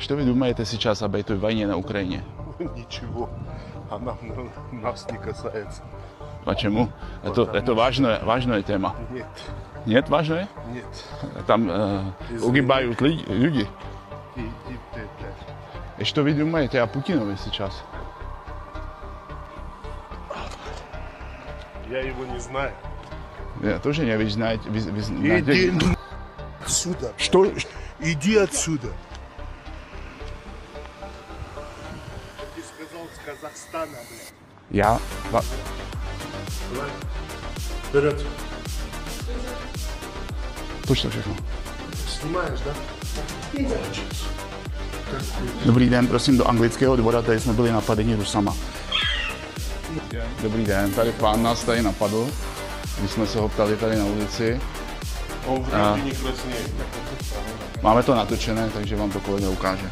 Что вы думаете сейчас об этой войне на Украине? Ничего. Она нас не касается. Почему? Это важная тема. Нет. Нет, важное? Нет. Там погибают люди. И что вы думаете о Путине сейчас? Я его не знаю. Я тоже не знаю. Иди отсюда. Что? Иди отсюда. Ты сказал с Казахстана, блядь. Я... Давай. Вперед. Точно všechno. Снимаешь, да? Dobrý den, prosím do anglického dvora, tady jsme byli napadeni Rusama. Dobrý den, tady pán nás tady napadl, když jsme se ho ptali tady na ulici. Máme to natočené, takže vám to kolega ukáže.